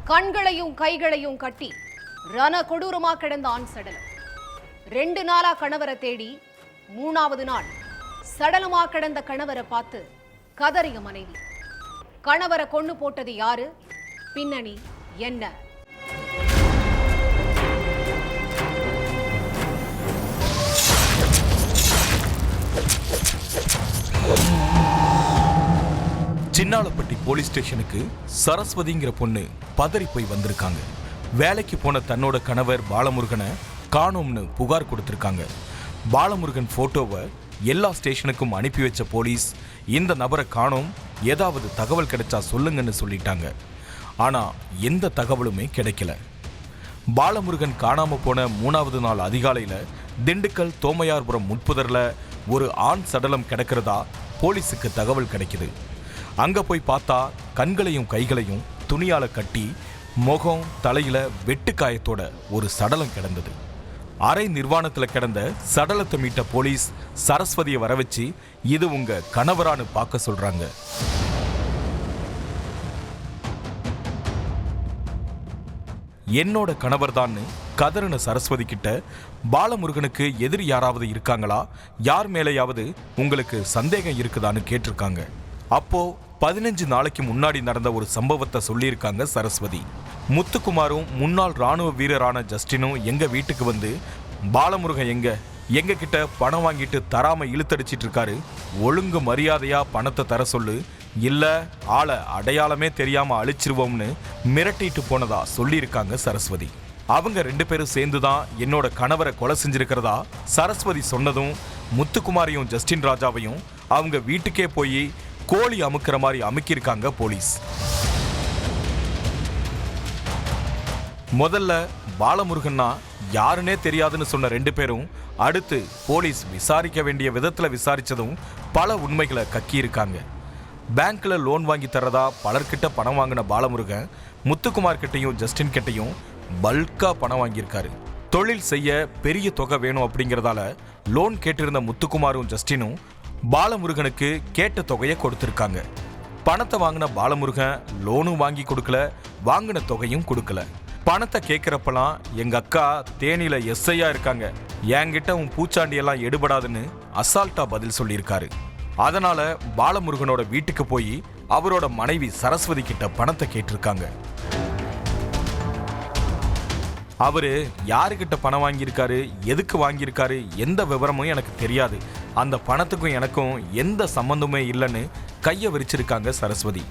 கண்களையும் கைகளையும் கட்டி ரண கொடூரமா கிடந்த ஆண் சடலம். 2 நாளா கணவரை தேடி 3வது நாள் சடலமா கிடந்த கணவரை பார்த்து கதறிய மனைவி. கணவரை கொன்னு போட்டது யாரு? பின்னணி என்ன? சின்னாலப்பட்டி போலீஸ் ஸ்டேஷனுக்கு சரஸ்வதிங்கிற பொண்ணு பதறி போய் வந்திருக்காங்க. வேலைக்கு போன தன்னோட கணவர் பாலமுருகனை காணோம்னு புகார் கொடுத்திருக்காங்க. பாலமுருகன் போட்டோவை எல்லா ஸ்டேஷனுக்கும் அனுப்பி வச்ச போலீஸ் இந்த நபரை காணோம், ஏதாவது தகவல் கிடைச்சா சொல்லுங்கன்னு சொல்லிட்டாங்க. ஆனா எந்த தகவலுமே கிடைக்கல. பாலமுருகன் காணாம போன 3வது நாள் அதிகாலையில திண்டுக்கல் தோமையார்புரம் முட்புதர்ல ஒரு ஆண் சடலம் கிடக்கிறதா போலீஸுக்கு தகவல் கிடைக்குது. அங்க போய் பார்த்தா கண்களையும் கைகளையும் துணியால கட்டி முகம் தலையில வெட்டுக்காயத்தோட ஒரு சடலம் கிடந்தது. அரை நிர்வாணத்துல கிடந்த சடலத்தை மீட்ட போலீஸ் சரஸ்வதியை வர வச்சு இது உங்க கணவரான்னு பார்க்க சொல்றாங்க. என்னோட கணவர் தான் கதறின சரஸ்வதி கிட்ட பாலமுருகனுக்கு எதிரி யாராவது இருக்காங்களா, யார் மேலேயாவது உங்களுக்கு சந்தேகம் இருக்குதான்னு கேட்டிருக்காங்க. அப்போ 15 நாளைக்கு முன்னாடி நடந்த ஒரு சம்பவத்தை சொல்லியிருக்காங்க சரஸ்வதி. முத்துக்குமாரும் முன்னாள் ராணுவ வீரரான ஜஸ்டினும் எங்க வீட்டுக்கு வந்து பாலமுருகன் எங்க கிட்ட பணம் வாங்கிட்டு தராம இழுத்தடிச்சிட்டு இருக்காரு, ஒழுங்கு மரியாதையா பணத்தை தர சொல்லு, இல்ல ஆளை அடையாளமே தெரியாம அழிச்சிருவோம்னு மிரட்டிட்டு போனதா சொல்லியிருக்காங்க சரஸ்வதி. அவங்க 2 பேரும் சேர்ந்துதான் என்னோட கணவரை கொலை செஞ்சிருக்கிறதா சரஸ்வதி சொன்னதும் முத்துக்குமாரையும் ஜஸ்டின் ராஜாவையும் அவங்க வீட்டுக்கே போய் கோழி அமுக்கிற மாதிரி அமுக்கியிருக்காங்க போலீஸ். முதல்ல பாலமுருகன்னா யாருன்னே தெரியாதுன்னு சொன்ன 2 பேரும் அடுத்து போலீஸ் விசாரிக்க வேண்டிய விதத்துல விசாரிச்சதும் பல உண்மைகளை கக்கியிருக்காங்க. பேங்க்ல லோன் வாங்கி தரதா பலர்கிட்ட பணம் வாங்கின பாலமுருகன் முத்துக்குமார் கிட்டையும் ஜஸ்டின் கிட்டையும் பல்கா பணம் வாங்கியிருக்காரு. தொழில் செய்ய பெரிய தொகை வேணும் அப்படிங்கிறதால லோன் கேட்டிருந்த முத்துக்குமாரும் ஜஸ்டினும் பாலமுருகனுக்கு கேட்ட தொகையை கொடுத்திருக்காங்க. பணத்தை வாங்கின பாலமுருகன் லோனும் வாங்கி கொடுக்கல, வாங்கின தொகையும் கொடுக்கல. பணத்தை கேட்கிறப்பெல்லாம் எங்க அக்கா தேனியில எஸ்ஐயா இருக்காங்க, என்கிட்ட உன் பூச்சாண்டியெல்லாம் எடுபடாதுன்னு அசால்ட்டா பதில் சொல்லியிருக்காரு. அதனால பாலமுருகனோட வீட்டுக்கு போய் அவரோட மனைவி சரஸ்வதி கிட்ட பணத்தை கேட்டிருக்காங்க. அவரு யாருக்கிட்ட பணம் வாங்கியிருக்காரு, எதுக்கு வாங்கியிருக்காரு, எந்த விவரமும் எனக்கு தெரியாது, அந்த பணத்துக்கும் எனக்கும் எந்த சம்பந்தமே இல்லைன்னு கையை விரிச்சிருக்காங்க சரஸ்வதி.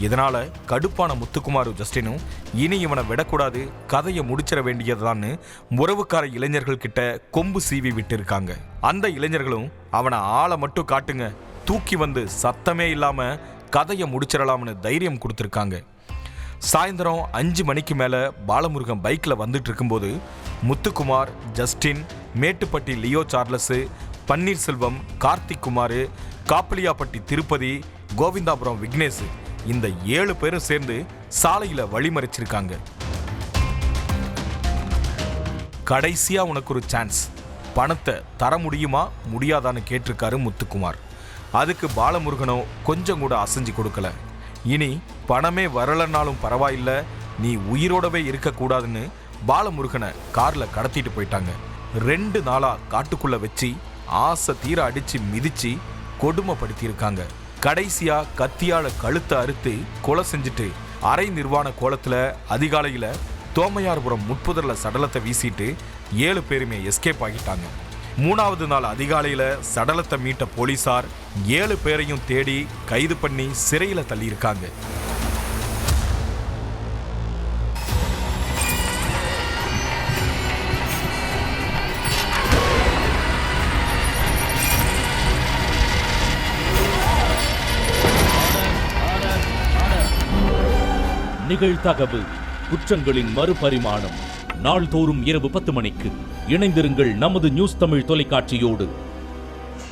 இதனால கடுப்பான முத்துக்குமாரும் ஜஸ்டினும் இனி இவனை விடக்கூடாது, கதையை முடிச்சிட வேண்டியதுதான்னு உறவுக்கார இளைஞர்கள் கிட்ட கொம்பு சீவி விட்டு இருக்காங்க. அந்த இளைஞர்களும் அவனை ஆளை மட்டும் காட்டுங்க, தூக்கி வந்து சத்தமே இல்லாம கதையை முடிச்சிடலாம்னு தைரியம் கொடுத்துருக்காங்க. சாயந்தரம் 5 மணிக்கு மேல பாலமுருகன் பைக்ல வந்துட்டு இருக்கும்போது Muthukumar, Justin, Mettupatti Leo Charles, Panneerselvam, Karthik Kumar, Kappaliyapatti Tirupati, Govindapuram Vignesh, இந்த 7 பேரும் சேர்ந்து சாலையில வழிமறிச்சிருக்காங்க. கடைசியா உனக்கு ஒரு சான்ஸ், பணத்தை தர முடியுமா முடியாதான்னு கேட்டிருக்காரு முத்துக்குமார். அதுக்கு பாலமுருகனோ கொஞ்சம் கூட அசைஞ்சு கொடுக்கல. இனி பணமே வரலன்னாலும் பரவாயில்ல, நீ உயிரோடவே இருக்கக்கூடாதுன்னு பாலமுருகனை கார்ல கடத்திட்டு போயிட்டாங்க. 2 நாளா காட்டுக்குள்ள வச்சு ஆசை தீர அடிச்சு மிதிச்சு கொடுமைப்படுத்தியிருக்காங்க. கடைசியா கத்தியால கழுத்தை அறுத்து கொலை செஞ்சுட்டு அரை நிர்வாண கோலத்துல அதிகாலையில தோமையார்புரம் முட்புதர்ல சடலத்தை வீசிட்டு 7 பேருமே எஸ்கேப் ஆகிட்டாங்க. 3வது நாள் அதிகாலையில சடலத்தை மீட்ட போலீசார் 7 பேரையும் தேடி கைது பண்ணி சிறையில தள்ளியிருக்காங்க. நிகழ்தகவு குற்றங்களின் மறுபரிமாணம். நாள்தோறும் இரவு 10 மணிக்கு இணைந்திருங்கள் நமது நியூஸ் தமிழ் தொலைக்காட்சியோடு.